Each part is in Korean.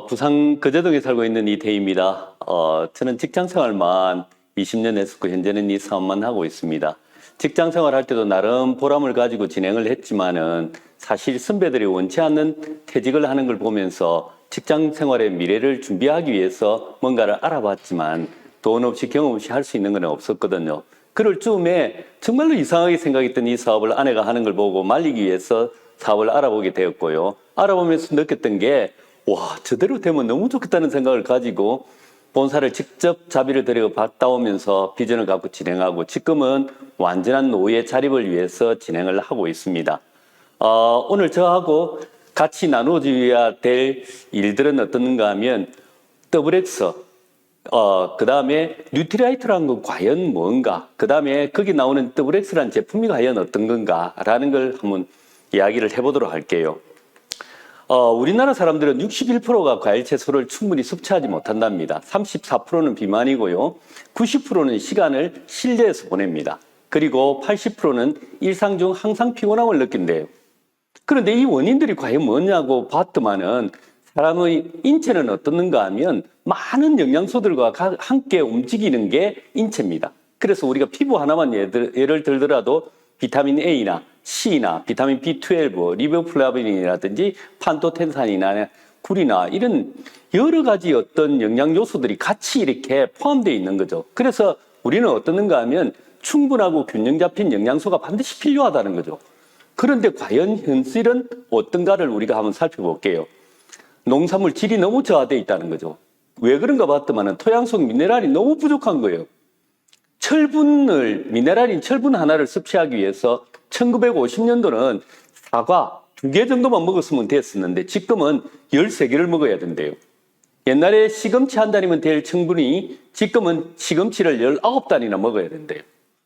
부산 거제동에 살고 있는 이태희입니다. 저는 직장 생활만 20년 했었고 현재는 이 사업만 하고 있습니다. 직장 생활할 때도 나름 보람을 가지고 진행을 했지만은 사실 선배들이 원치 않는 퇴직을 하는 걸 보면서 직장 생활의 미래를 준비하기 위해서 뭔가를 알아봤지만 돈 없이 경험 없이 할 수 있는 건 없었거든요. 그럴 즈음에 정말로 이상하게 생각했던 이 사업을 아내가 하는 걸 보고 말리기 위해서 사업을 알아보게 되었고요. 알아보면서 느꼈던 게 와, 저대로 되면 너무 좋겠다는 생각을 가지고 본사를 직접 자비를 들여 받다 오면서 비전을 갖고 진행하고 지금은 완전한 노예 자립을 위해서 진행을 하고 있습니다. 오늘 저하고 같이 나눠줘야 될 일들은 어떤가 하면 더블엑스, 그 다음에 뉴트라이트라는 건 과연 뭔가, 그 다음에 거기 나오는 더블엑스라는 제품이 과연 어떤 건가라는 걸 한번 이야기를 해보도록 할게요. 우리나라 사람들은 61%가 과일 채소를 충분히 섭취하지 못한답니다. 34%는 비만이고요. 90%는 시간을 실내에서 보냅니다. 그리고 80%는 일상 중 항상 피곤함을 느낀대요. 그런데 이 원인들이 과연 뭐냐고 봤더만은 사람의 인체는 어떻는가 하면 많은 영양소들과 함께 움직이는 게 인체입니다. 그래서 우리가 피부 하나만 예를 들더라도 비타민 A나 C나 비타민 B12, 리보플라빈이라든지 판토텐산이나 굴이나 이런 여러 가지 어떤 영양 요소들이 같이 이렇게 포함되어 있는 거죠. 그래서 우리는 어떻는가 하면 충분하고 균형 잡힌 영양소가 반드시 필요하다는 거죠. 그런데 과연 현실은 어떤가를 우리가 한번 살펴볼게요. 농산물 질이 너무 저하되어 있다는 거죠. 왜 그런가 봤더니 토양 속 미네랄이 너무 부족한 거예요. 미네랄인 철분 하나를 섭취하기 위해서 1950년도는 사과 2개 정도만 먹었으면 됐었는데 지금은 13개를 먹어야 된대요. 옛날에 시금치 한 단위면 될 성분이 지금은 시금치를 19단위나 먹어야 된대요.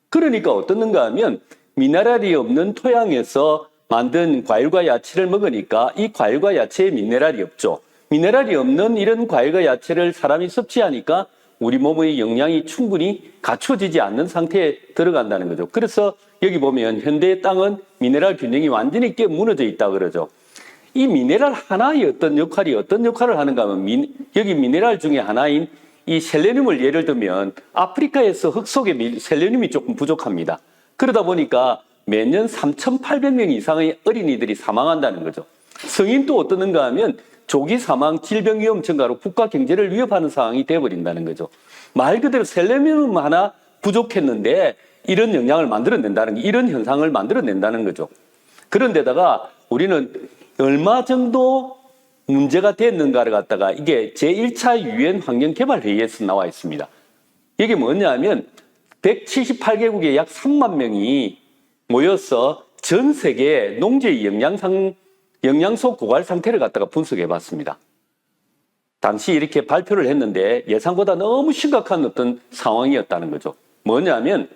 그러니까 어떻는가 하면 미네랄이 없는 토양에서 만든 과일과 야채를 먹으니까 이 과일과 야채에 미네랄이 없죠. 미네랄이 없는 이런 과일과 야채를 사람이 섭취하니까 우리 몸의 영양이 충분히 갖춰지지 않는 상태에 들어간다는 거죠. 그래서 여기 보면 현대의 땅은 미네랄 균형이 완전히 무너져 있다 그러죠. 이 미네랄 하나의 어떤 역할을 하는가 하면 여기 미네랄 중에 하나인 이 셀레늄을 예를 들면 아프리카에서 흙 속에 셀레늄이 조금 부족합니다. 그러다 보니까 매년 3,800명 이상의 어린이들이 사망한다는 거죠. 성인도 어떠는가 하면 조기 사망, 질병 위험 증가로 국가 경제를 위협하는 상황이 되어버린다는 거죠. 말 그대로 셀레늄 하나 부족했는데 이런 영향을 만들어낸다는, 이런 현상을 만들어낸다는 거죠. 그런데다가 우리는 얼마 정도 문제가 됐는가를 갖다가 이게 제1차 유엔 환경개발회의에서 나와 있습니다. 이게 뭐냐면 178개국의 약 3만 명이 모여서 전 세계 농지의 영양소 고갈 상태를 갖다가 분석해 봤습니다. 당시 이렇게 발표를 했는데 예상보다 너무 심각한 어떤 상황이었다는 거죠. 뭐냐면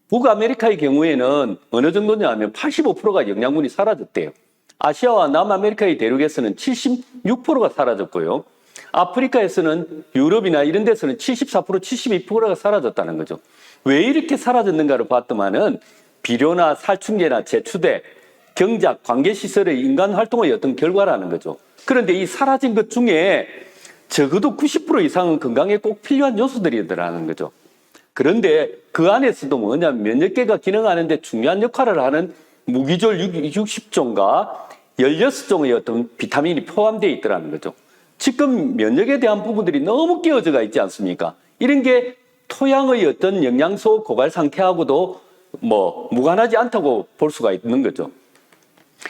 북아메리카의 경우에는 어느 정도냐 하면 85%가 영양분이 사라졌대요. 아시아와 남아메리카의 대륙에서는 76%가 사라졌고요. 아프리카에서는 유럽이나 이런 데서는 74%, 72%가 사라졌다는 거죠. 왜 이렇게 사라졌는가를 봤더만은 비료나 살충제나 제추대, 경작, 관계시설의 인간 활동의 어떤 결과라는 거죠. 그런데 이 사라진 것 중에 적어도 90% 이상은 건강에 꼭 필요한 요소들이더라는 거죠. 그런데 그 안에서도 뭐냐면 면역계가 기능하는데 중요한 역할을 하는 무기질 60종과 16종의 어떤 비타민이 포함되어 있더라는 거죠. 지금 면역에 대한 부분들이 너무 끼어져가 있지 않습니까? 이런 게 토양의 어떤 영양소 고갈 상태하고도 무관하지 않다고 볼 수가 있는 거죠.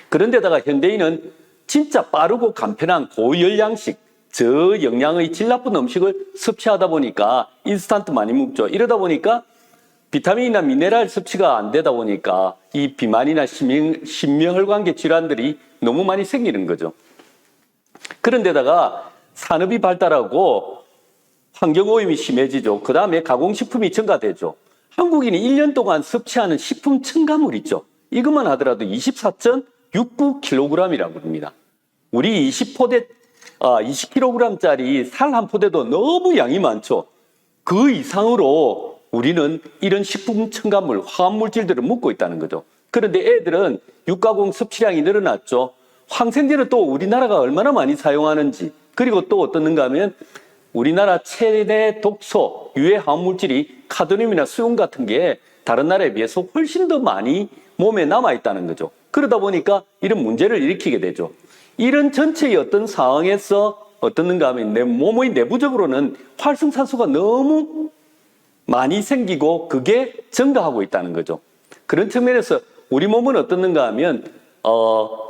그런데다가 현대인은 진짜 빠르고 간편한 고열량식, 저영양의 질 나쁜 음식을 섭취하다 보니까 인스턴트 많이 먹죠. 이러다 보니까 비타민이나 미네랄 섭취가 안 되다 보니까 이 비만이나 심혈관계 질환들이 너무 많이 생기는 거죠. 그런데다가 산업이 발달하고 환경오염이 심해지죠. 그 다음에 가공식품이 증가되죠. 한국인이 1년 동안 섭취하는 식품 첨가물 있죠. 이것만 하더라도 24.69kg이라고 합니다. 우리 20kg짜리 살 한 포대도 너무 양이 많죠. 그 이상으로 우리는 이런 식품 첨가물, 화합물질들을 먹고 있다는 거죠. 그런데 애들은 육가공 섭취량이 늘어났죠. 항생제는 또 우리나라가 얼마나 많이 사용하는지, 그리고 또 어떻는가 하면 우리나라 최대 독소, 유해 화학물질이 카드뮴이나 수용 같은 게 다른 나라에 비해서 훨씬 더 많이 몸에 남아있다는 거죠. 그러다 보니까 이런 문제를 일으키게 되죠. 이런 전체의 어떤 상황에서 어떻는가 하면 내 몸의 내부적으로는 활성산소가 너무 많이 생기고 그게 증가하고 있다는 거죠. 그런 측면에서 우리 몸은 어떻는가 하면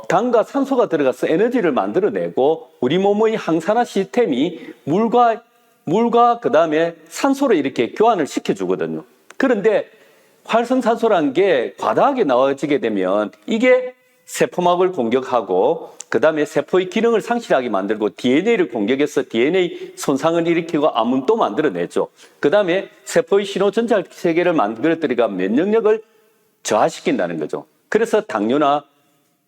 당과 산소가 들어가서 에너지를 만들어내고 우리 몸의 항산화 시스템이 물과 그다음에 산소를 이렇게 교환을 시켜주거든요. 그런데 활성산소라는 게 과다하게 나와지게 되면 이게 세포막을 공격하고 그다음에 세포의 기능을 상실하게 만들고 DNA를 공격해서 DNA 손상을 일으키고 암문도 만들어내죠. 그다음에 세포의 신호 전달 체계를 만들어들이가 면역력을 저하시킨다는 거죠. 그래서 당뇨나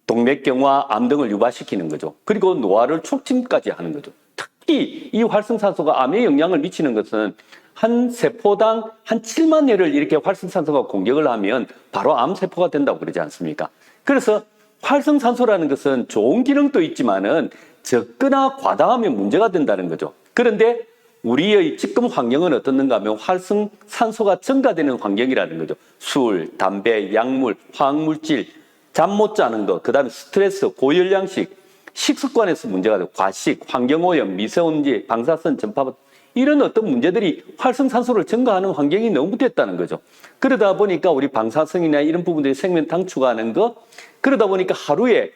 동맥경화, 암 등을 유발시키는 거죠. 그리고 노화를 촉진까지 하는 거죠. 특히 이 활성산소가 암에 영향을 미치는 것은 한 세포당 한 7만 회를 이렇게 활성산소가 공격을 하면 바로 암세포가 된다고 그러지 않습니까? 그래서 활성산소라는 것은 좋은 기능도 있지만은 적거나 과다하면 문제가 된다는 거죠. 그런데 우리의 지금 환경은 어떻는가 하면 활성산소가 증가되는 환경이라는 거죠. 술, 담배, 약물, 화학물질, 잠 못 자는 것, 그 다음에 스트레스, 고열량식, 식습관에서 문제가 되고 과식, 환경오염, 미세먼지, 방사선, 전파 이런 어떤 문제들이 활성산소를 증가하는 환경이 너무 됐다는 거죠. 그러다 보니까 우리 방사성이나 이런 부분들이 생명 당추가하는 거 그러다 보니까 하루에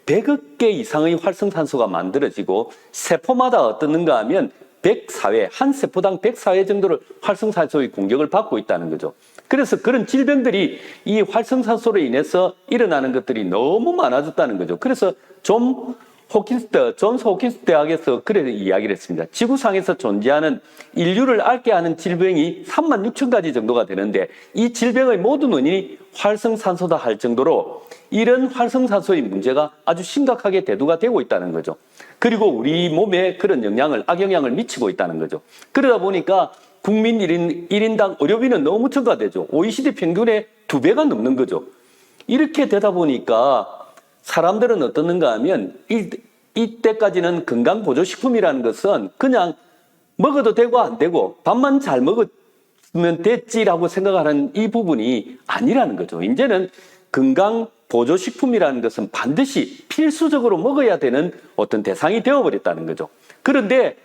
100억 개 이상의 활성산소가 만들어지고 세포마다 어떻는가 하면 104회, 한 세포당 104회 정도를 활성산소의 공격을 받고 있다는 거죠. 그래서 그런 질병들이 이 활성산소로 인해서 일어나는 것들이 너무 많아졌다는 거죠. 그래서 존스 호킨스 대학에서 그래 이야기를 했습니다. 지구상에서 존재하는 인류를 앓게 하는 질병이 36,000가지 정도가 되는데 이 질병의 모든 원인이 활성산소다 할 정도로 이런 활성산소의 문제가 아주 심각하게 대두가 되고 있다는 거죠. 그리고 우리 몸에 그런 악영향을 미치고 있다는 거죠. 그러다 보니까 국민 1인당 의료비는 너무 증가되죠. OECD 평균의 2배가 넘는 거죠. 이렇게 되다 보니까 사람들은 어떻는가 하면 이때까지는 건강보조식품이라는 것은 그냥 먹어도 되고 안 되고 밥만 잘 먹으면 됐지라고 생각하는 이 부분이 아니라는 거죠. 이제는 건강보조식품이라는 것은 반드시 필수적으로 먹어야 되는 어떤 대상이 되어버렸다는 거죠. 그런데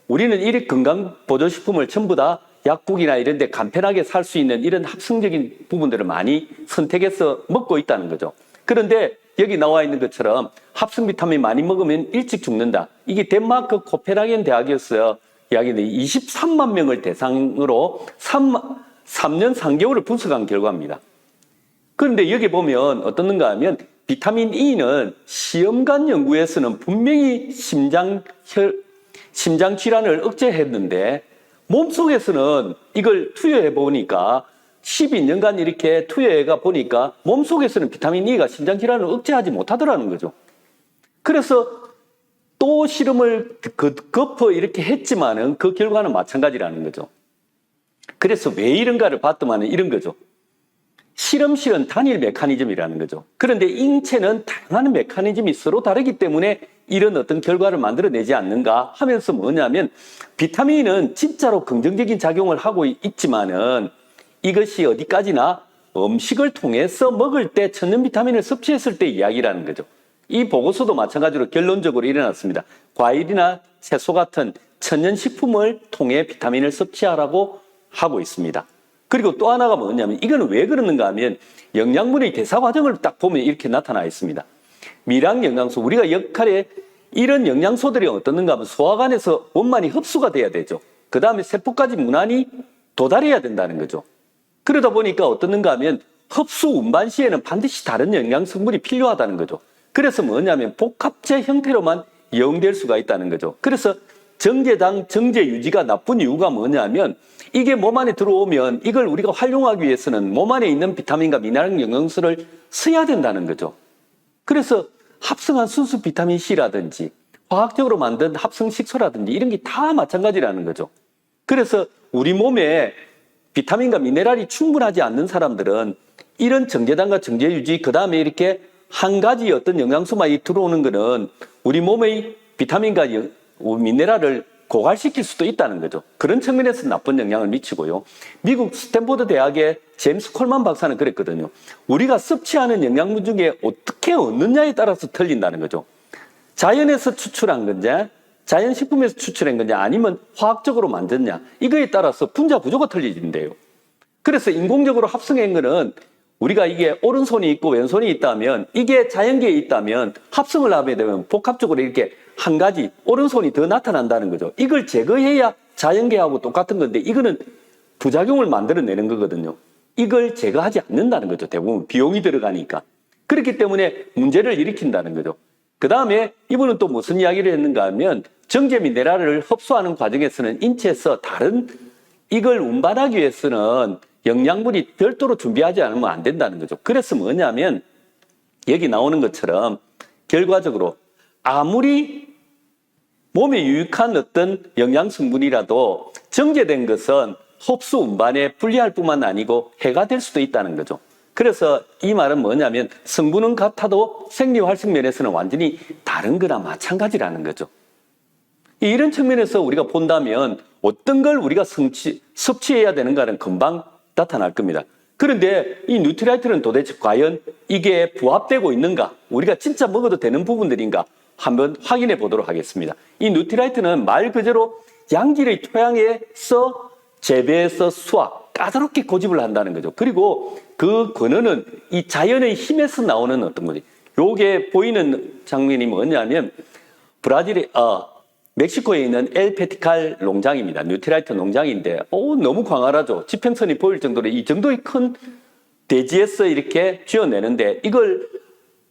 우리는 이 건강보조식품을 전부 다 약국이나 이런 데 간편하게 살 수 있는 이런 합성적인 부분들을 많이 선택해서 먹고 있다는 거죠. 그런데 여기 나와 있는 것처럼 합성 비타민 많이 먹으면 일찍 죽는다. 이게 덴마크 코펜하겐 대학에서 이야기는 23만 명을 대상으로 3년 3개월을 분석한 결과입니다. 그런데 여기 보면 어떻는가 하면 비타민 E는 시험관 연구에서는 분명히 심장 질환을 억제했는데 몸속에서는 이걸 투여해 보니까 12년간 이렇게 투여해가 보니까 몸속에서는 비타민 E가 심장 질환을 억제하지 못하더라는 거죠. 그래서 또 실험을 덮어 이렇게 했지만은 그 결과는 마찬가지라는 거죠. 그래서 왜 이런가를 봤더만은 이런 거죠. 실험실은 단일 메커니즘이라는 거죠. 그런데 인체는 다양한 메커니즘이 서로 다르기 때문에 이런 어떤 결과를 만들어내지 않는가 하면서 뭐냐면 비타민은 진짜로 긍정적인 작용을 하고 있지만은 이것이 어디까지나 음식을 통해서 먹을 때 천연 비타민을 섭취했을 때 이야기라는 거죠. 이 보고서도 마찬가지로 결론적으로 일어났습니다. 과일이나 채소 같은 천연 식품을 통해 비타민을 섭취하라고 하고 있습니다. 그리고 또 하나가 뭐냐면 이거는 왜 그러는가 하면 영양분의 대사 과정을 딱 보면 이렇게 나타나 있습니다. 미량 영양소, 우리가 역할에 이런 영양소들이 어떻는가 하면 소화관에서 원만히 흡수가 돼야 되죠. 그 다음에 세포까지 무난히 도달해야 된다는 거죠. 그러다 보니까 어떻는가 하면 흡수 운반 시에는 반드시 다른 영양 성분이 필요하다는 거죠. 그래서 뭐냐면 복합체 형태로만 이용될 수가 있다는 거죠. 그래서 정제당 정제 유지가 나쁜 이유가 뭐냐면 이게 몸 안에 들어오면 이걸 우리가 활용하기 위해서는 몸 안에 있는 비타민과 미네랄 영양소를 써야 된다는 거죠. 그래서 합성한 순수 비타민 C라든지 화학적으로 만든 합성 식소라든지 이런 게 다 마찬가지라는 거죠. 그래서 우리 몸에 비타민과 미네랄이 충분하지 않는 사람들은 이런 정제당과 정제 유지 그 다음에 이렇게 한 가지 어떤 영양소만 들어오는 거는 우리 몸의 비타민과 미네랄을 고갈시킬 수도 있다는 거죠. 그런 측면에서 나쁜 영향을 미치고요. 미국 스탠포드 대학의 제임스 콜만 박사는 그랬거든요. 우리가 섭취하는 영양분 중에 어떻게 얻느냐에 따라서 틀린다는 거죠. 자연에서 추출한 건지, 자연식품에서 추출한 건지, 아니면 화학적으로 만졌냐, 이거에 따라서 분자 구조가 틀리진대요. 그래서 인공적으로 합성한 거는 우리가 이게 오른손이 있고 왼손이 있다면, 이게 자연계에 있다면 합성을 하게 되면 복합적으로 이렇게 한 가지 오른손이 더 나타난다는 거죠. 이걸 제거해야 자연계하고 똑같은 건데, 이거는 부작용을 만들어내는 거거든요. 이걸 제거하지 않는다는 거죠. 대부분 비용이 들어가니까. 그렇기 때문에 문제를 일으킨다는 거죠. 그 다음에 이분은 또 무슨 이야기를 했는가 하면, 정제 미네랄을 흡수하는 과정에서는 인체에서 다른 이걸 운반하기 위해서는 영양분이 별도로 준비하지 않으면 안 된다는 거죠. 그래서 뭐냐면 여기 나오는 것처럼 결과적으로 아무리 몸에 유익한 어떤 영양성분이라도 정제된 것은 흡수 운반에 불리할 뿐만 아니고 해가 될 수도 있다는 거죠. 그래서 이 말은 뭐냐면 성분은 같아도 생리활성 면에서는 완전히 다른 거나 마찬가지라는 거죠. 이런 측면에서 우리가 본다면 어떤 걸 우리가 섭취해야 되는가는 금방 나타날 겁니다. 그런데 이 뉴트라이트는 도대체 과연 이게 부합되고 있는가? 우리가 진짜 먹어도 되는 부분들인가? 한번 확인해 보도록 하겠습니다. 이 뉴트라이트는 말 그대로 양질의 토양에서 재배해서 수확, 까다롭게 고집을 한다는 거죠. 그리고 그 근원은 이 자연의 힘에서 나오는 어떤 거지. 요게 보이는 장면이 뭐냐면 멕시코에 있는 엘페티칼 농장입니다. 뉴트라이트 농장인데 너무 광활하죠. 지평선이 보일 정도로 이 정도의 큰 대지에서 이렇게 쥐어내는데, 이걸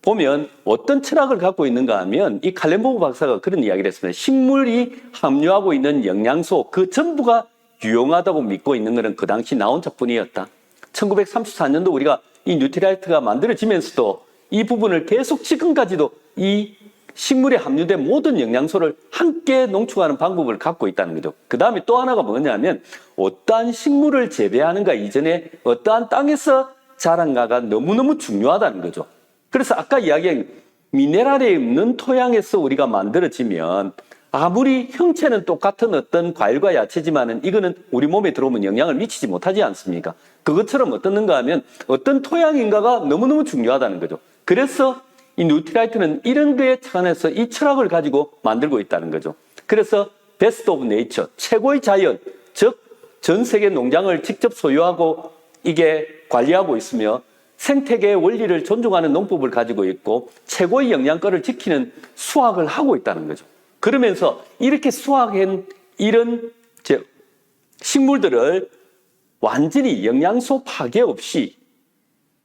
보면 어떤 철학을 갖고 있는가 하면 이 칼렌보그 박사가 그런 이야기를 했습니다. 식물이 함유하고 있는 영양소 그 전부가 유용하다고 믿고 있는 것은 그 당시 나온 작품이었다. 1934년도 우리가 이 뉴트라이트가 만들어지면서도 이 부분을 계속 지금까지도 이 식물에 함유된 모든 영양소를 함께 농축하는 방법을 갖고 있다는 거죠. 그 다음에 또 하나가 뭐냐면 어떠한 식물을 재배하는가 이전에 어떠한 땅에서 자란가가 너무너무 중요하다는 거죠. 그래서 아까 이야기한 미네랄이 없는 토양에서 우리가 만들어지면 아무리 형체는 똑같은 어떤 과일과 야채지만은 이거는 우리 몸에 들어오면 영향을 미치지 못하지 않습니까? 그것처럼 어떻는가 하면 어떤 토양인가가 너무너무 중요하다는 거죠. 그래서 이 뉴트라이트는 이런 거에 착안해서 이 철학을 가지고 만들고 있다는 거죠. 그래서 베스트 오브 네이처, 최고의 자연, 즉 전 세계 농장을 직접 소유하고 이게 관리하고 있으며 생태계의 원리를 존중하는 농법을 가지고 있고 최고의 영양가를 지키는 수확을 하고 있다는 거죠. 그러면서 이렇게 수확한 이런 식물들을 완전히 영양소 파괴 없이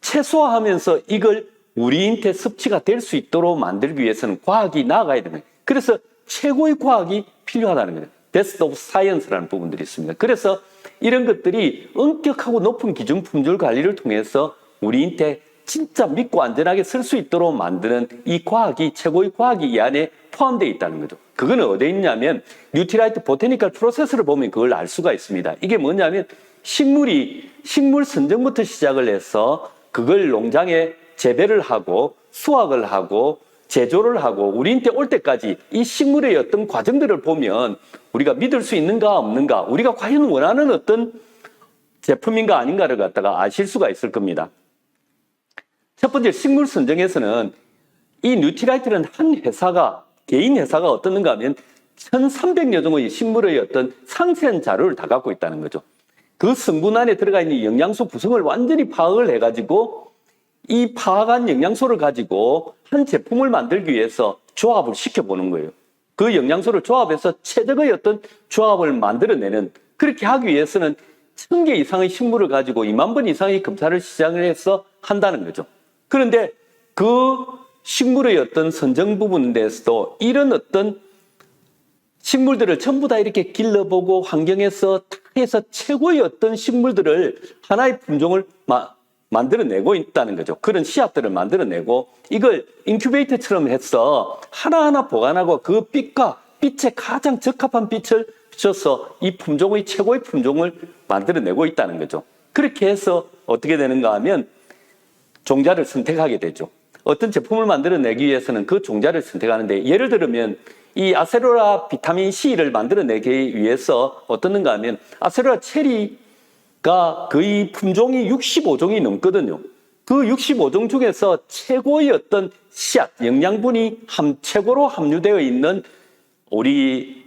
최소화하면서 이걸 우리한테 섭취가 될 수 있도록 만들기 위해서는 과학이 나아가야 됩니다. 그래서 최고의 과학이 필요하다는 거예요. 베스트 오브 사이언스라는 부분들이 있습니다. 그래서 이런 것들이 엄격하고 높은 기준 품질 관리를 통해서 우리한테 진짜 믿고 안전하게 쓸 수 있도록 만드는 이 과학이, 최고의 과학이 이 안에 포함되어 있다는 거죠. 그거는 어디에 있냐면 뉴트라이트 보테니컬 프로세스를 보면 그걸 알 수가 있습니다. 이게 뭐냐면 식물 선정부터 시작을 해서 그걸 농장에 재배를 하고 수확을 하고 제조를 하고 우리한테 올 때까지 이 식물의 어떤 과정들을 보면 우리가 믿을 수 있는가 없는가, 우리가 과연 원하는 어떤 제품인가 아닌가를 갖다가 아실 수가 있을 겁니다. 첫 번째, 식물 선정에서는 이 뉴트라이트는 한 회사가, 개인 회사가 어떻는가 하면 1300여 종의 식물의 어떤 상세한 자료를 다 갖고 있다는 거죠. 그 성분 안에 들어가 있는 영양소 구성을 완전히 파악을 해가지고 이 파악한 영양소를 가지고 한 제품을 만들기 위해서 조합을 시켜보는 거예요. 그 영양소를 조합해서 최적의 어떤 조합을 만들어내는, 그렇게 하기 위해서는 1000개 이상의 식물을 가지고 2만 번 이상의 검사를 시작을 해서 한다는 거죠. 그런데 그 식물의 어떤 선정 부분에 대해서도 이런 어떤 식물들을 전부 다 이렇게 길러보고 환경에서 다 해서 최고의 어떤 식물들을 하나의 품종을 만들어내고 있다는 거죠. 그런 씨앗들을 만들어내고 이걸 인큐베이터처럼 해서 하나하나 보관하고 그 빛에 가장 적합한 빛을 비춰서 이 품종의 최고의 품종을 만들어내고 있다는 거죠. 그렇게 해서 어떻게 되는가 하면 종자를 선택하게 되죠. 어떤 제품을 만들어내기 위해서는 그 종자를 선택하는데, 예를 들면 이 아세로라 비타민 C를 만들어내기 위해서 어떻는가 하면 아세로라 체리가 거의 품종이 65종이 넘거든요. 그 65종 중에서 최고의 어떤 씨앗, 영양분이 최고로 함유되어 있는 우리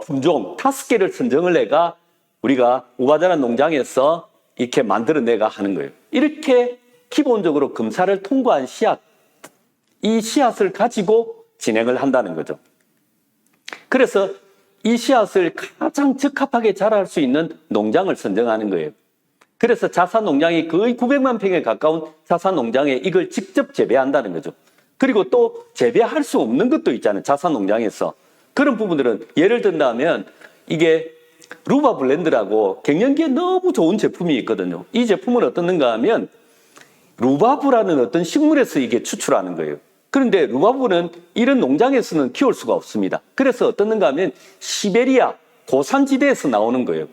품종 5개를 선정을 해가 우리가 우바자라 농장에서 이렇게 만들어내가 하는 거예요. 이렇게 기본적으로 검사를 통과한 씨앗, 이 씨앗을 가지고 진행을 한다는 거죠. 그래서 이 씨앗을 가장 적합하게 자랄 수 있는 농장을 선정하는 거예요. 그래서 자사 농장이 거의 900만 평에 가까운 자사 농장에 이걸 직접 재배한다는 거죠. 그리고 또 재배할 수 없는 것도 있잖아요. 자사 농장에서. 그런 부분들은 예를 든다면 이게 루바 블렌드라고 갱년기에 너무 좋은 제품이 있거든요. 이 제품은 어떻는가 하면 루바브라는 어떤 식물에서 이게 추출하는 거예요. 그런데 루바브는 이런 농장에서는 키울 수가 없습니다. 그래서 어떻는가 하면 시베리아 고산지대에서 나오는 거예요.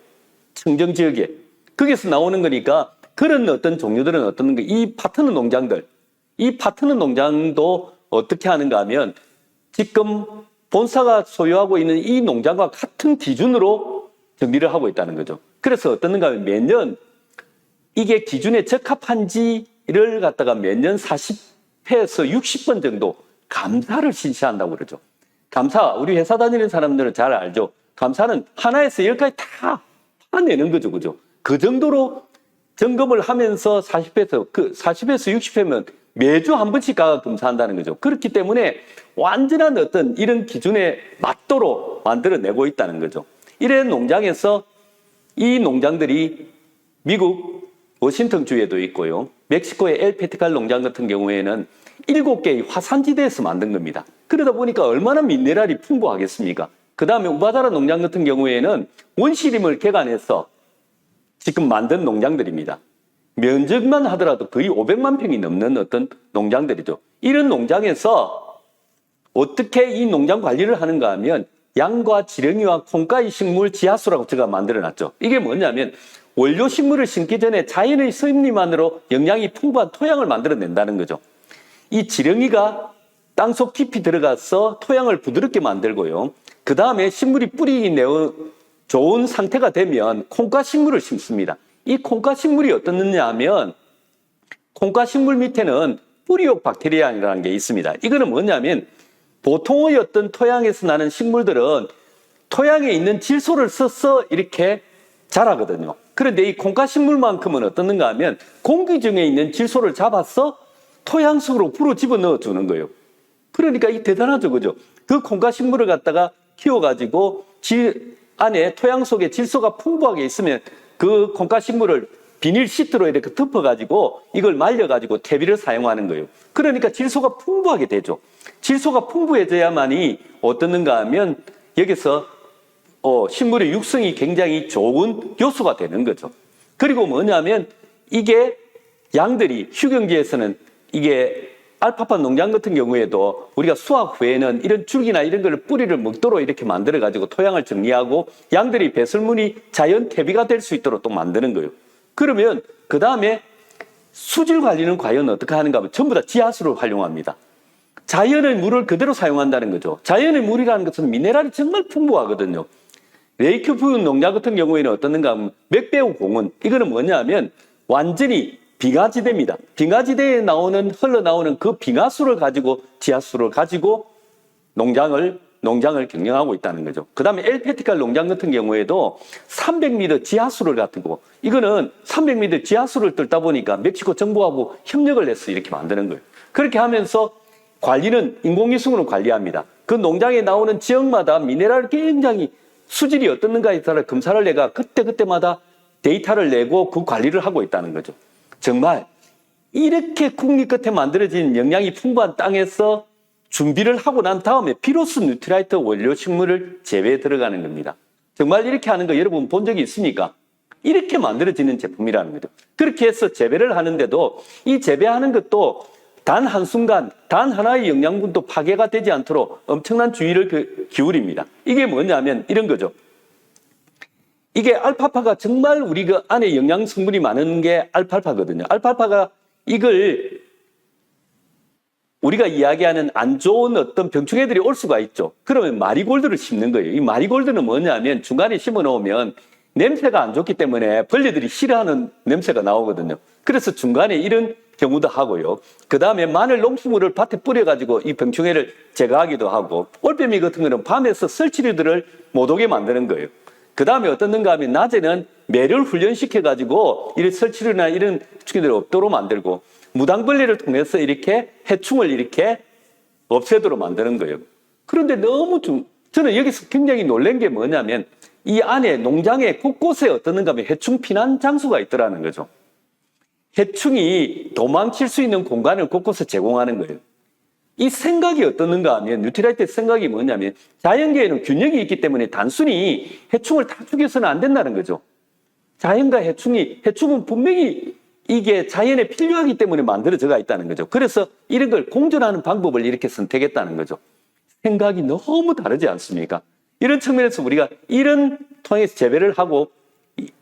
청정 지역에. 거기서 나오는 거니까 그런 어떤 종류들은 어떤가, 이 파트너 농장들, 이 파트너 농장도 어떻게 하는가 하면 지금 본사가 소유하고 있는 이 농장과 같은 기준으로 정리를 하고 있다는 거죠. 그래서 어떤가 하면 매년 이게 기준에 적합한지를 갖다가 매년 40회에서 60번 정도 감사를 실시한다고 그러죠. 감사, 우리 회사 다니는 사람들은 잘 알죠. 감사는 하나에서 10까지 다 파내는 거죠. 그죠? 그 정도로 점검을 하면서 40회에서 60회면 매주 한 번씩 가가 검사한다는 거죠. 그렇기 때문에 완전한 어떤 이런 기준에 맞도록 만들어내고 있다는 거죠. 이런 농장에서 이 농장들이 미국 워싱턴주에도 있고요. 멕시코의 엘페티칼 농장 같은 경우에는 7개의 화산지대에서 만든 겁니다. 그러다 보니까 얼마나 미네랄이 풍부하겠습니까? 그 다음에 우바자라 농장 같은 경우에는 원시림을 개간해서 지금 만든 농장들입니다. 면적만 하더라도 거의 500만 평이 넘는 어떤 농장들이죠. 이런 농장에서 어떻게 이 농장 관리를 하는가 하면 양과 지렁이와 콩가위 식물 지하수라고 제가 만들어놨죠. 이게 뭐냐면 원료 식물을 심기 전에 자연의 섭리만으로 영양이 풍부한 토양을 만들어낸다는 거죠. 이 지렁이가 땅속 깊이 들어가서 토양을 부드럽게 만들고요. 그 다음에 식물이 뿌리 내어 좋은 상태가 되면 콩가 식물을 심습니다. 이 콩가 식물이 어떻느냐 하면 콩가 식물 밑에는 뿌리옥 박테리아라는 게 있습니다. 이거는 뭐냐면 보통의 어떤 토양에서 나는 식물들은 토양에 있는 질소를 써서 이렇게 자라거든요. 그런데 이 콩가 식물만큼은 어떻는가 하면 공기 중에 있는 질소를 잡아서 토양 속으로 불어 집어넣어 주는 거예요. 그러니까 이 대단하죠. 그죠? 그 콩가 식물을 갖다가 키워가지고 안에 토양 속에 질소가 풍부하게 있으면 그 콩가 식물을 비닐 시트로 이렇게 덮어가지고 이걸 말려가지고 퇴비를 사용하는 거예요. 그러니까 질소가 풍부하게 되죠. 질소가 풍부해져야만이 어떻는가 하면 여기서 식물의 육성이 굉장히 좋은 요소가 되는 거죠. 그리고 뭐냐면 이게 양들이 휴경지에서는 이게 알파파 농장 같은 경우에도 우리가 수확 후에는 이런 줄기나 이런 걸 뿌리를 먹도록 이렇게 만들어가지고 토양을 정리하고 양들이 배설물이 자연 퇴비가 될 수 있도록 또 만드는 거예요. 그러면 그 다음에 수질 관리는 과연 어떻게 하는가 하면 전부 다 지하수를 활용합니다. 자연의 물을 그대로 사용한다는 거죠. 자연의 물이라는 것은 미네랄이 정말 풍부하거든요. 레이큐프 농장 같은 경우에는 어떻는가 하면 맥배우 공원, 이거는 뭐냐면 완전히 빙하지대입니다. 빙하지대에 흘러나오는 그 빙하수를 가지고 지하수를 가지고 농장을 경영하고 있다는 거죠. 그 다음에 엘페티칼 농장 같은 경우에도 300m 지하수를 가지고 이거는 300m 지하수를 뚫다 보니까 멕시코 정부하고 협력을 해서 이렇게 만드는 거예요. 그렇게 하면서 관리는 인공위성으로 관리합니다. 그 농장에 나오는 지역마다 미네랄 굉장히 수질이 어떻는가에 따라 검사를 내가 그때마다 데이터를 내고 그 관리를 하고 있다는 거죠. 정말 이렇게 국립 끝에 만들어진 영양이 풍부한 땅에서 준비를 하고 난 다음에 비로소 뉴트라이트 원료 식물을 재배에 들어가는 겁니다. 정말 이렇게 하는 거 여러분 본 적이 있습니까? 이렇게 만들어지는 제품이라는 거죠. 그렇게 해서 재배를 하는데도 이 재배하는 것도 단 한순간 단 하나의 영양분도 파괴가 되지 않도록 엄청난 주의를 기울입니다. 이게 뭐냐면 이런 거죠. 이게 알파파가 정말 우리 그 안에 영양 성분이 많은 게 알파파거든요. 알파파가 이걸 우리가 이야기하는 안 좋은 어떤 병충해들이 올 수가 있죠. 그러면 마리골드를 심는 거예요. 이 마리골드는 뭐냐면 중간에 심어 놓으면 냄새가 안 좋기 때문에 벌레들이 싫어하는 냄새가 나오거든요. 그래서 중간에 이런 경우도 하고요. 그 다음에 마늘 농수물을 밭에 뿌려가지고 이 병충해를 제거하기도 하고, 올빼미 같은 거는 밤에서 설치류들을 못 오게 만드는 거예요. 그 다음에 어떻는가 하면 낮에는 매를 훈련시켜가지고 이런 설치류나 이런 충해들이 없도록 만들고, 무당벌레를 통해서 이렇게 해충을 이렇게 없애도록 만드는 거예요. 그런데 저는 여기서 굉장히 놀란 게 뭐냐면 이 안에 농장에 곳곳에 어떻는가 하면 해충 피난 장소가 있더라는 거죠. 해충이 도망칠 수 있는 공간을 곳곳에 제공하는 거예요. 이 생각이 어떻는가 하면 뉴트리아이트의 생각이 뭐냐면 자연계에는 균형이 있기 때문에 단순히 해충을 다 죽여서는 안 된다는 거죠. 자연과 해충은 분명히 이게 자연에 필요하기 때문에 만들어져가 있다는 거죠. 그래서 이런 걸 공존하는 방법을 이렇게 선택했다는 거죠. 생각이 너무 다르지 않습니까? 이런 측면에서 우리가 이런 통해서 재배를 하고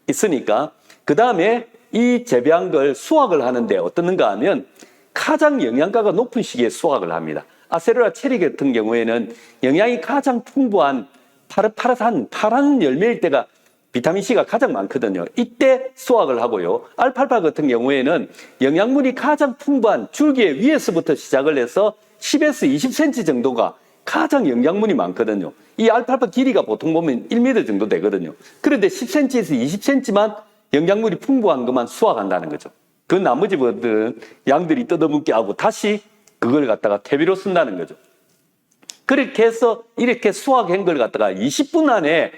있으니까, 그 다음에 이 재배한 걸 수확을 하는데 어떻는가 하면 가장 영양가가 높은 시기에 수확을 합니다. 아세로라 체리 같은 경우에는 영양이 가장 풍부한 파릇파릇한 파란 열매일 때가 비타민C가 가장 많거든요. 이때 수확을 하고요. 알팔파 같은 경우에는 영양분이 가장 풍부한 줄기의 위에서부터 시작을 해서 10에서 20cm 정도가 가장 영양분이 많거든요. 이 알팔파 길이가 보통 보면 1m 정도 되거든요. 그런데 10cm에서 20cm만 영양분이 풍부한 것만 수확한다는 거죠. 그 나머지 것들은 양들이 뜯어먹게 하고 다시 그걸 갖다가 퇴비로 쓴다는 거죠. 그렇게 해서 이렇게 수확한 걸 갖다가 20분 안에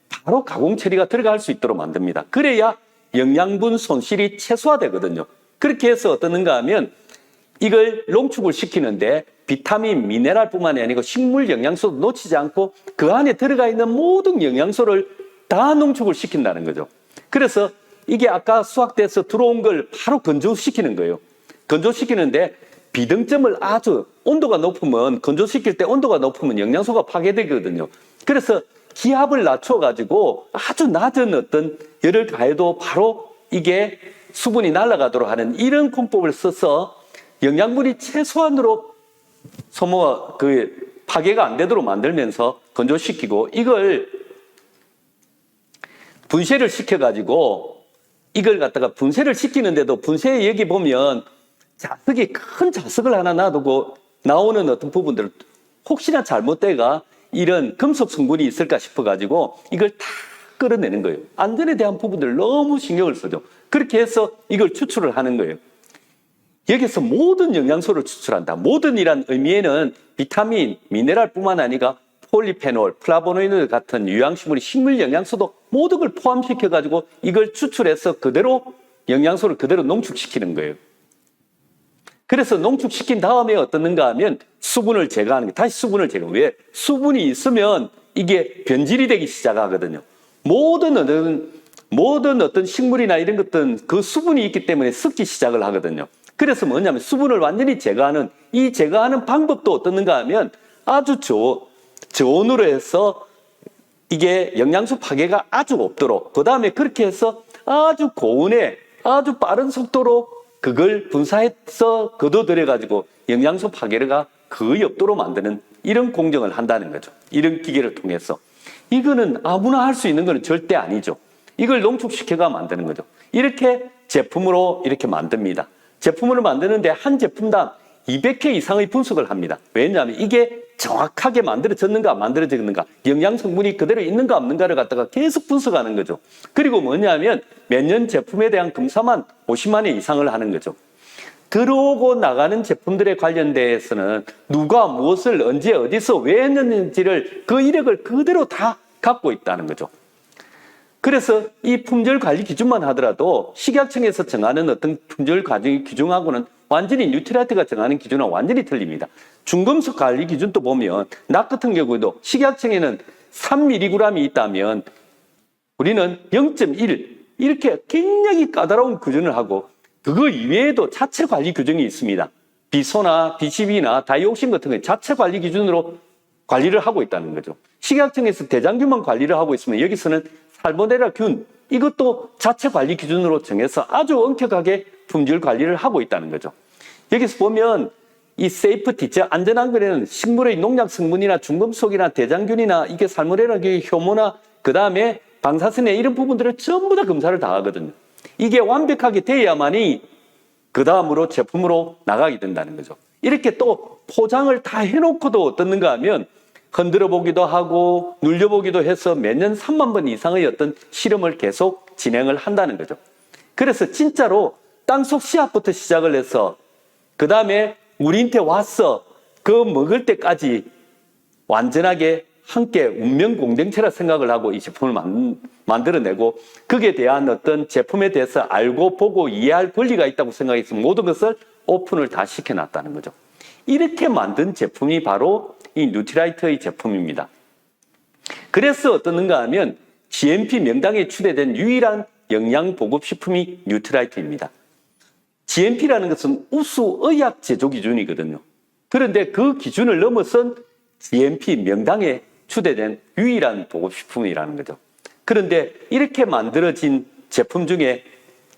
바로 가공 처리가 들어갈 수 있도록 만듭니다. 그래야 영양분 손실이 최소화되거든요. 그렇게 해서 어떠는가 하면 이걸 농축을 시키는데 비타민, 미네랄뿐만이 아니고 식물 영양소도 놓치지 않고 그 안에 들어가 있는 모든 영양소를 다 농축을 시킨다는 거죠. 그래서 이게 아까 수확돼서 들어온 걸 바로 건조시키는 거예요. 건조시키는데 비등점을 아주 온도가 높으면, 건조시킬 때 온도가 높으면 영양소가 파괴되거든요. 그래서 기압을 낮춰가지고 아주 낮은 어떤 열을 가해도 바로 이게 수분이 날아가도록 하는 이런 공법을 써서 영양분이 최소한으로 파괴가 안 되도록 만들면서 건조시키고, 이걸 분쇄를 시켜가지고 이걸 갖다가 분쇄를 시키는데도 분쇄에 여기 보면 자석이 큰 자석을 하나 놔두고 나오는 어떤 부분들을 혹시나 잘못돼가 이런 금속 성분이 있을까 싶어가지고 이걸 다 끌어내는 거예요. 안전에 대한 부분들 너무 신경을 쓰죠. 그렇게 해서 이걸 추출을 하는 거예요. 여기서 모든 영양소를 추출한다. 모든이란 의미에는 비타민, 미네랄뿐만 아니라 폴리페놀, 플라보노이드 같은 유황식물이 식물 영양소도 모든 걸 포함시켜가지고 이걸 추출해서 그대로 영양소를 그대로 농축시키는 거예요. 그래서 농축시킨 다음에 어떻는가 하면 수분을 제거하는 게, 다시 수분을 제거. 왜? 수분이 있으면 이게 변질이 되기 시작하거든요. 모든 어떤 식물이나 이런 것들은 그 수분이 있기 때문에 썩기 시작을 하거든요. 그래서 뭐냐면 수분을 완전히 제거하는, 이 제거하는 방법도 어떻는가 하면 아주 저온으로 해서 이게 영양소 파괴가 아주 없도록, 그 다음에 그렇게 해서 아주 고온에 아주 빠른 속도로 그걸 분사해서 걷어들여가지고 영양소 파괴가 거의 없도록 만드는 이런 공정을 한다는 거죠. 이런 기계를 통해서. 이거는 아무나 할 수 있는 건 절대 아니죠. 이걸 농축시켜가 만드는 거죠. 이렇게 제품으로 이렇게 만듭니다. 제품으로 만드는데 한 제품당 200회 이상의 분석을 합니다. 왜냐하면 이게 정확하게 만들어졌는가 안 만들어졌는가, 영양 성분이 그대로 있는가 없는가를 갖다가 계속 분석하는 거죠. 그리고 뭐냐면 매년 제품에 대한 검사만 50만 회 이상을 하는 거죠. 들어오고 나가는 제품들에 관련돼서는 누가 무엇을 언제 어디서 왜 했는지를 그 이력을 그대로 다 갖고 있다는 거죠. 그래서 이 품절 관리 기준만 하더라도 식약청에서 정하는 어떤 품절 관리 기준하고는 완전히 뉴트리아이트가 정하는 기준은 완전히 틀립니다. 중금속 관리 기준도 보면 낙 같은 경우에도 식약청에는 3mg이 있다면 우리는 0.1 이렇게 굉장히 까다로운 기준을 하고, 그거 이외에도 자체 관리 규정이 있습니다. 비소나 BCB나 다이옥신 같은 거 자체 관리 기준으로 관리를 하고 있다는 거죠. 식약청에서 대장균만 관리를 하고 있으면 여기서는 살모넬라 균, 이것도 자체 관리 기준으로 정해서 아주 엄격하게 품질 관리를 하고 있다는 거죠. 여기서 보면 이 세이프티, 즉 안전한 거는 식물의 농약 성분이나 중금속이나 대장균이나 이게 살모넬라, 효모나 그 다음에 방사선에 이런 부분들을 전부 다 검사를 다 하거든요. 이게 완벽하게 돼야만이 그 다음으로 제품으로 나가게 된다는 거죠. 이렇게 또 포장을 다 해놓고도 어떻는가 하면 흔들어 보기도 하고 눌려보기도 해서 매년 3만 번 이상의 어떤 실험을 계속 진행을 한다는 거죠. 그래서 진짜로 땅속 씨앗부터 시작을 해서 그 다음에 우리한테 와서 그 먹을 때까지 완전하게 함께 운명 공동체라 생각을 하고 이 제품을 만들어내고 거기에 대한 어떤 제품에 대해서 알고 보고 이해할 권리가 있다고 생각해서 모든 것을 오픈을 다 시켜놨다는 거죠. 이렇게 만든 제품이 바로 이 뉴트라이트의 제품입니다. 그래서 어떻는가 하면 GMP 명당에 추대된 유일한 영양보급식품이 뉴트라이트입니다. GMP라는 것은 우수 의약 제조 기준이거든요. 그런데 그 기준을 넘어선 GMP 명당에 추대된 유일한 보급식품이라는 거죠. 그런데 이렇게 만들어진 제품 중에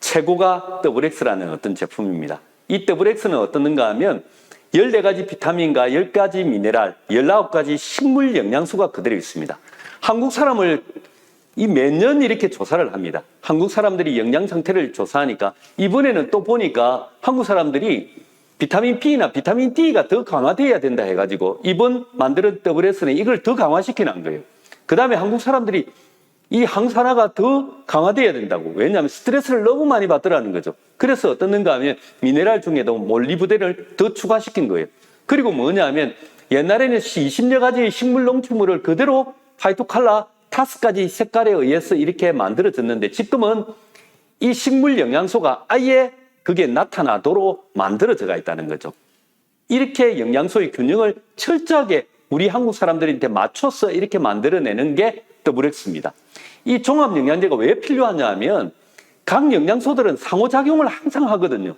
최고가 더블엑스라는 어떤 제품입니다. 이 더블엑스는 어떻는가 하면 14가지 비타민과 10가지 미네랄, 19가지 식물 영양소가 그대로 있습니다. 한국 사람을 매년 이렇게 조사를 합니다. 한국 사람들이 영양 상태를 조사하니까 이번에는 또 보니까 한국 사람들이 비타민 B나 비타민 D가 더 강화돼야 된다 해가지고 이번 만드는 더블에스는 이걸 더 강화시키는 거예요. 그 다음에 한국 사람들이 이 항산화가 더 강화돼야 된다고. 왜냐하면 스트레스를 너무 많이 받더라는 거죠. 그래서 어떻는가 하면 미네랄 중에도 몰리브데를 더 추가시킨 거예요. 그리고 뭐냐면 옛날에는 20여 가지의 식물 농축물을 그대로 파이토칼라 5가지 색깔에 의해서 이렇게 만들어졌는데 지금은 이 식물 영양소가 아예 그게 나타나도록 만들어져가 있다는 거죠. 이렇게 영양소의 균형을 철저하게 우리 한국 사람들한테 맞춰서 이렇게 만들어내는 게 더블엑스입니다. 이 종합영양제가 왜 필요하냐 하면 각 영양소들은 상호작용을 항상 하거든요.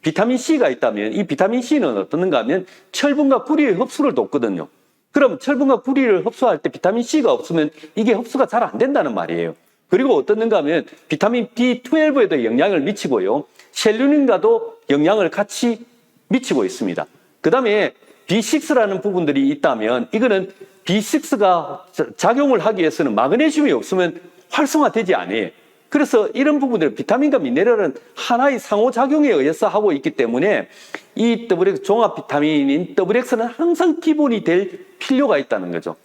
비타민C가 있다면 이 비타민C는 어떻는가 하면 철분과 구리의 흡수를 돕거든요. 그럼 철분과 구리를 흡수할 때 비타민C가 없으면 이게 흡수가 잘 안 된다는 말이에요. 그리고 어떻는가 하면 비타민 B12에도 영향을 미치고요. 셀루닌과도 영향을 같이 미치고 있습니다. 그 다음에 B6라는 부분들이 있다면 이거는 B6가 작용을 하기 위해서는 마그네슘이 없으면 활성화되지 않아요. 그래서 이런 부분들 비타민과 미네랄은 하나의 상호작용에 의해서 하고 있기 때문에 이 더블엑스 종합 비타민인 더블엑스는 항상 기본이 될 필요가 있다는 거죠.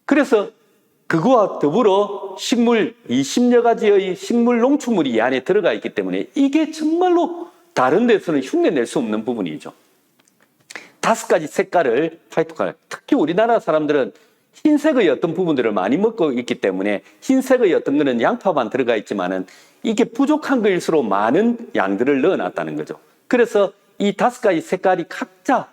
그래서 그거와 더불어 식물 20여 가지의 식물 농축물이 이 안에 들어가 있기 때문에 이게 정말로 다른 데서는 흉내낼 수 없는 부분이죠. 5가지 색깔을 파이토칼라, 특히 우리나라 사람들은 흰색의 어떤 부분들을 많이 먹고 있기 때문에 흰색의 어떤 거는 양파만 들어가 있지만은 이게 부족한 거일수록 많은 양들을 넣어놨다는 거죠. 그래서 이 5가지 색깔이 각자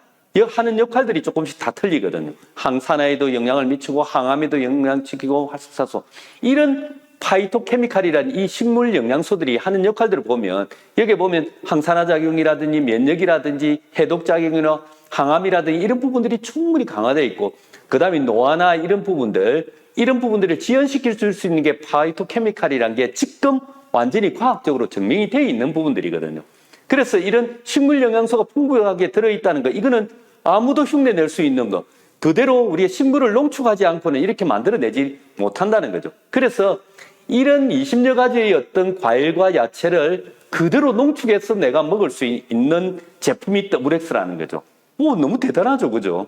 하는 역할들이 조금씩 다 틀리거든요. 항산화에도 영향을 미치고 항암에도 영향을 미치고 활성산소 이런 파이토케미칼이라는 이 식물 영양소들이 하는 역할들을 보면 여기 보면 항산화 작용이라든지 면역이라든지 해독 작용이나 항암이라든지 이런 부분들이 충분히 강화되어 있고 그 다음에 노화나 이런 부분들을 지연시킬 수 있는 게 파이토케미칼이라는 게 지금 완전히 과학적으로 증명이 되어 있는 부분들이거든요. 그래서 이런 식물 영양소가 풍부하게 들어있다는 거 이거는 아무도 흉내낼 수 있는 거 그대로 우리의 식물을 농축하지 않고는 이렇게 만들어내지 못한다는 거죠. 그래서 이런 20여 가지의 어떤 과일과 야채를 그대로 농축해서 내가 먹을 수 있는 제품이 더블엑스라는 거죠. 오, 너무 대단하죠, 그죠?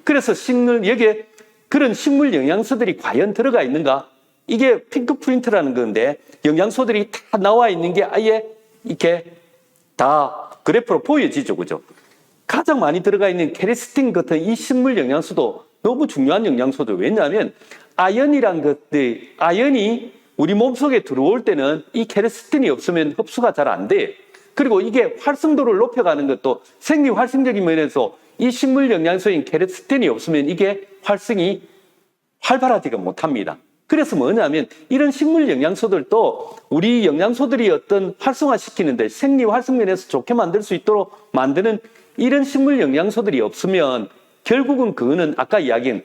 그래서 여기에 그런 식물 영양소들이 과연 들어가 있는가? 이게 핑크 프린트라는 건데 영양소들이 다 나와 있는 게 아예 이렇게 다 그래프로 보여지죠, 그죠? 가장 많이 들어가 있는 케레스틴 같은 이 식물 영양소도 너무 중요한 영양소죠. 왜냐하면 아연이란 것들, 아연이 우리 몸속에 들어올 때는 이 케레스틴이 없으면 흡수가 잘 안 돼. 그리고 이게 활성도를 높여가는 것도 생리 활성적인 면에서 이 식물 영양소인 케레스틴이 없으면 이게 활성이 활발하지가 못합니다. 그래서 뭐냐면 이런 식물 영양소들도 우리 영양소들이 어떤 활성화시키는데 생리 활성면에서 좋게 만들 수 있도록 만드는 이런 식물 영양소들이 없으면 결국은 그거는 아까 이야기한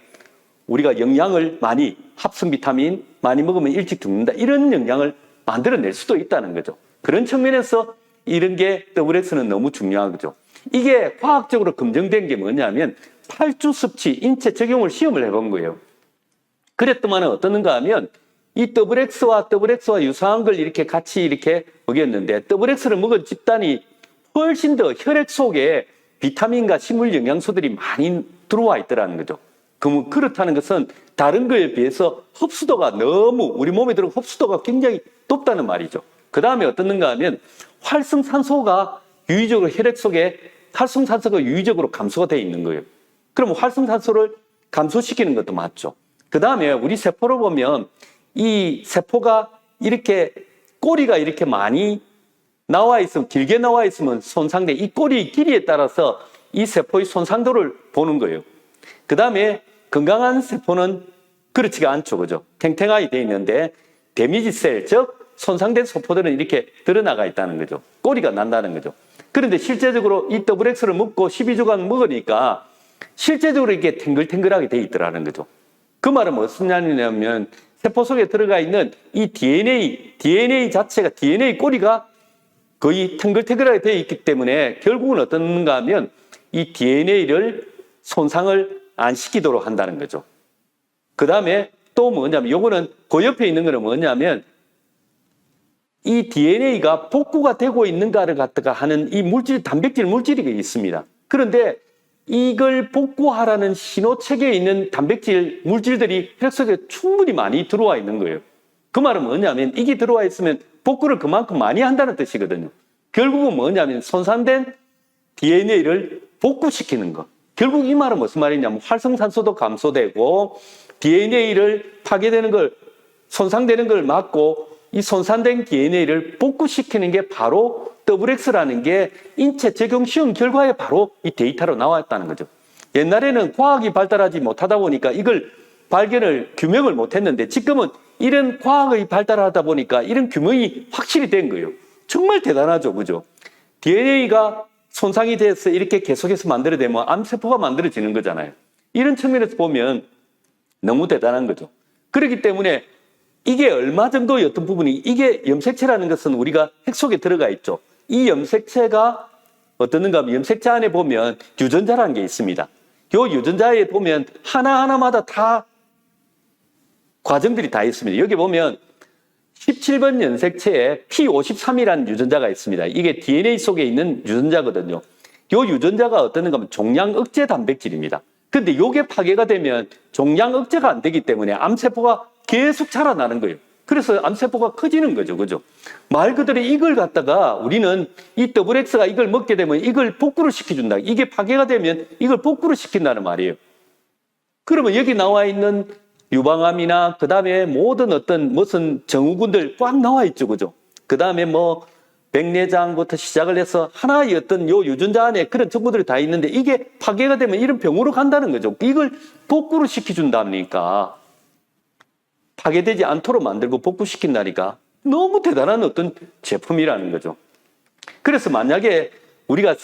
우리가 영양을 많이 합성 비타민 많이 먹으면 일찍 죽는다 이런 영양을 만들어낼 수도 있다는 거죠. 그런 측면에서 이런 게 더블엑스는 너무 중요한 거죠. 이게 과학적으로 검증된 게 뭐냐면 8주 섭취 인체 적용을 시험을 해본 거예요. 그랬더만 어떻는가 하면 이 XX와 유사한 걸 이렇게 같이 이렇게 먹였는데 XX를 먹은 집단이 훨씬 더 혈액 속에 비타민과 식물 영양소들이 많이 들어와 있더라는 거죠. 그럼 그렇다는 것은 다른 거에 비해서 흡수도가 너무 우리 몸에 들어가 흡수도가 굉장히 높다는 말이죠. 그 다음에 어떻는가 하면 활성산소가 유의적으로 혈액 속에 활성산소가 유의적으로 감소가 되어 있는 거예요. 그럼 활성산소를 감소시키는 것도 맞죠. 그 다음에 우리 세포를 보면 이 세포가 이렇게 꼬리가 이렇게 많이 나와 있으면 길게 나와 있으면 손상돼 이 꼬리 길이에 따라서 이 세포의 손상도를 보는 거예요. 그 다음에 건강한 세포는 그렇지가 않죠, 그죠? 탱탱하게 돼 있는데 데미지 셀, 즉 손상된 세포들은 이렇게 드러나가 있다는 거죠. 꼬리가 난다는 거죠. 그런데 실제적으로 이 XX를 먹고 12주간 먹으니까 실제적으로 이렇게 탱글탱글하게 돼 있더라는 거죠. 그 말은 무슨 말이냐면 세포 속에 들어가 있는 이 DNA 자체가 DNA 꼬리가 거의 탱글탱글하게 되어 있기 때문에 결국은 어떤가 하면 이 DNA를 손상을 안 시키도록 한다는 거죠. 그 다음에 또 뭐냐면 요거는 그 옆에 있는 거는 뭐냐면 이 DNA가 복구가 되고 있는가를 갖다가 하는 이 물질, 단백질 물질이 있습니다. 그런데 이걸 복구하라는 신호체계에 있는 단백질 물질들이 혈액 속에 충분히 많이 들어와 있는 거예요. 그 말은 뭐냐면 이게 들어와 있으면 복구를 그만큼 많이 한다는 뜻이거든요. 결국은 뭐냐면 손상된 DNA를 복구시키는 거. 결국 이 말은 무슨 말이냐면 활성산소도 감소되고 DNA를 파괴되는 걸, 손상되는 걸 막고 이 손상된 DNA를 복구시키는 게 바로 XX라는 게 인체 적용 시험 결과에 바로 이 데이터로 나왔다는 거죠. 옛날에는 과학이 발달하지 못하다 보니까 이걸 발견을, 규명을 못했는데 지금은 이런 과학이 발달하다 보니까 이런 규명이 확실히 된 거예요. 정말 대단하죠, 그죠? DNA가 손상이 돼서 이렇게 계속해서 만들어내면 암세포가 만들어지는 거잖아요. 이런 측면에서 보면 너무 대단한 거죠. 그렇기 때문에 이게 얼마 정도였던 부분이, 이게 염색체라는 것은 우리가 핵 속에 들어가 있죠. 이 염색체가 어떻는가 하면 염색체 안에 보면 유전자라는 게 있습니다. 이 유전자에 보면 하나하나마다 다 과정들이 다 있습니다. 여기 보면 17번 염색체에 P53이라는 유전자가 있습니다. 이게 DNA 속에 있는 유전자거든요. 이 유전자가 어떤가 하면 종양 억제 단백질입니다. 근데 이게 파괴가 되면 종양 억제가 안 되기 때문에 암세포가 계속 자라나는 거예요. 그래서 암세포가 커지는 거죠, 그죠? 말 그대로 이걸 갖다가 우리는 이 XX가 이걸 먹게 되면 이걸 복구를 시켜준다. 이게 파괴가 되면 이걸 복구를 시킨다는 말이에요. 그러면 여기 나와 있는 유방암이나 그 다음에 모든 어떤 무슨 증후군들 꽉 나와 있죠, 그죠? 그 다음에 뭐 백내장부터 시작을 해서 하나의 어떤 요 유전자 안에 그런 정보들이 다 있는데 이게 파괴가 되면 이런 병으로 간다는 거죠. 이걸 복구를 시켜준다니까. 파괴되지 않도록 만들고 복구시킨다니까 너무 대단한 어떤 제품이라는 거죠. 그래서 만약에 우리가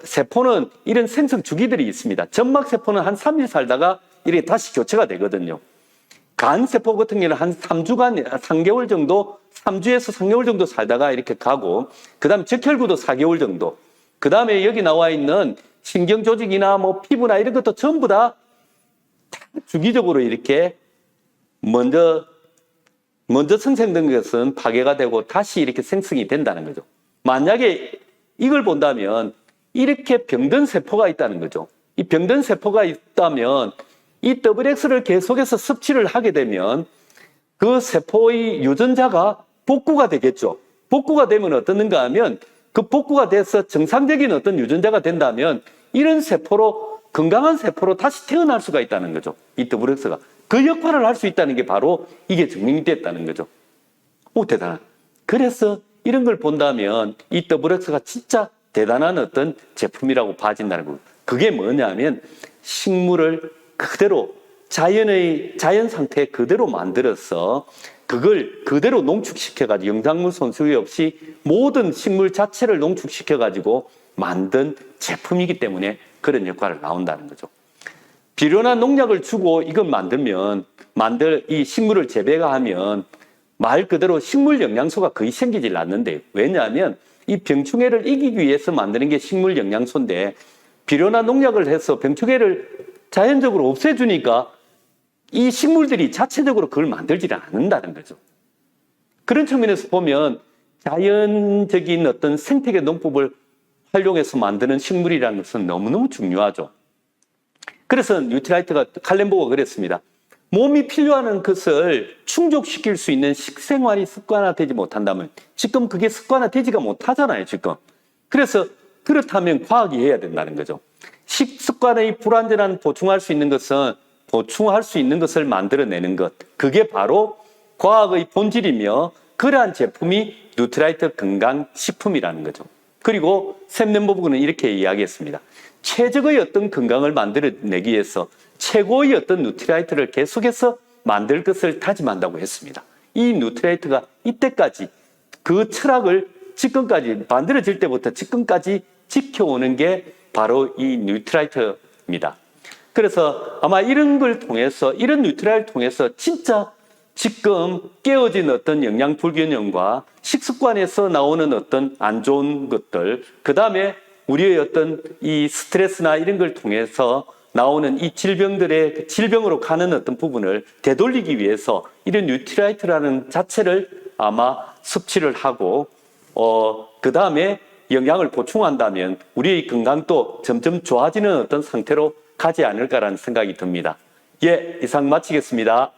세포는 이런 생성 주기들이 있습니다. 점막세포는 한 3일 살다가 이렇게 다시 교체가 되거든요. 간세포 같은 경우는 한 3주간, 3개월 정도, 3주에서 3개월 정도 살다가 이렇게 가고, 그 다음 적혈구도 4개월 정도, 그 다음에 여기 나와 있는 신경조직이나 뭐 피부나 이런 것도 전부 다 주기적으로 이렇게 먼저 생성된 것은 파괴가 되고 다시 이렇게 생성이 된다는 거죠. 만약에 이걸 본다면 이렇게 병든 세포가 있다는 거죠. 이 병든 세포가 있다면 이 XX를 계속해서 섭취를 하게 되면 그 세포의 유전자가 복구가 되겠죠. 복구가 되면 어떻는가 하면 그 복구가 돼서 정상적인 어떤 유전자가 된다면 이런 세포로, 건강한 세포로 다시 태어날 수가 있다는 거죠. 이 XX가. 그 역할을 할 수 있다는 게 바로 이게 증명이 됐다는 거죠. 오, 대단한. 그래서 이런 걸 본다면 이 XX가 진짜 대단한 어떤 제품이라고 봐진다는 거예요. 그게 뭐냐면 식물을 그대로 자연 상태에 그대로 만들어서 그걸 그대로 농축시켜가지고 영상물 손수유 없이 모든 식물 자체를 농축시켜가지고 만든 제품이기 때문에 그런 역할을 나온다는 거죠. 비료나 농약을 주고 이걸 만들면 이 식물을 재배가 하면 말 그대로 식물 영양소가 거의 생기질 않는데, 왜냐하면 이 병충해를 이기기 위해서 만드는 게 식물 영양소인데 비료나 농약을 해서 병충해를 자연적으로 없애주니까 이 식물들이 자체적으로 그걸 만들지를 않는다는 거죠. 그런 측면에서 보면 자연적인 어떤 생태계 농법을 활용해서 만드는 식물이라는 것은 너무너무 중요하죠. 그래서 뉴트라이트가 칼렌보가 그랬습니다. 몸이 필요한 것을 충족시킬 수 있는 식생활이 습관화되지 못한다면 지금 그게 습관화되지가 못하잖아요, 지금. 그래서 그렇다면 과학이 해야 된다는 거죠. 식습관의 불완전한 보충할 수 있는 것은 보충할 수 있는 것을 만들어내는 것. 그게 바로 과학의 본질이며 그러한 제품이 뉴트라이트 건강식품이라는 거죠. 그리고 샘nem버그는 이렇게 이야기했습니다. 최적의 어떤 건강을 만들어내기 위해서 최고의 어떤 뉴트라이트를 계속해서 만들 것을 다짐한다고 했습니다. 이 뉴트라이트가 이때까지 그 철학을 지금까지 만들어질 때부터 지금까지 지켜오는 게 바로 이 뉴트라이트입니다. 그래서 아마 이런 걸 통해서 이런 뉴트라이트를 통해서 진짜 지금 깨어진 어떤 영양 불균형과 식습관에서 나오는 어떤 안 좋은 것들, 그 다음에 우리의 어떤 이 스트레스나 이런 걸 통해서 나오는 이 질병들의 질병으로 가는 어떤 부분을 되돌리기 위해서 이런 뉴트라이트라는 자체를 아마 섭취를 하고 그 다음에 영양을 보충한다면 우리의 건강도 점점 좋아지는 어떤 상태로 가지 않을까라는 생각이 듭니다. 예, 이상 마치겠습니다.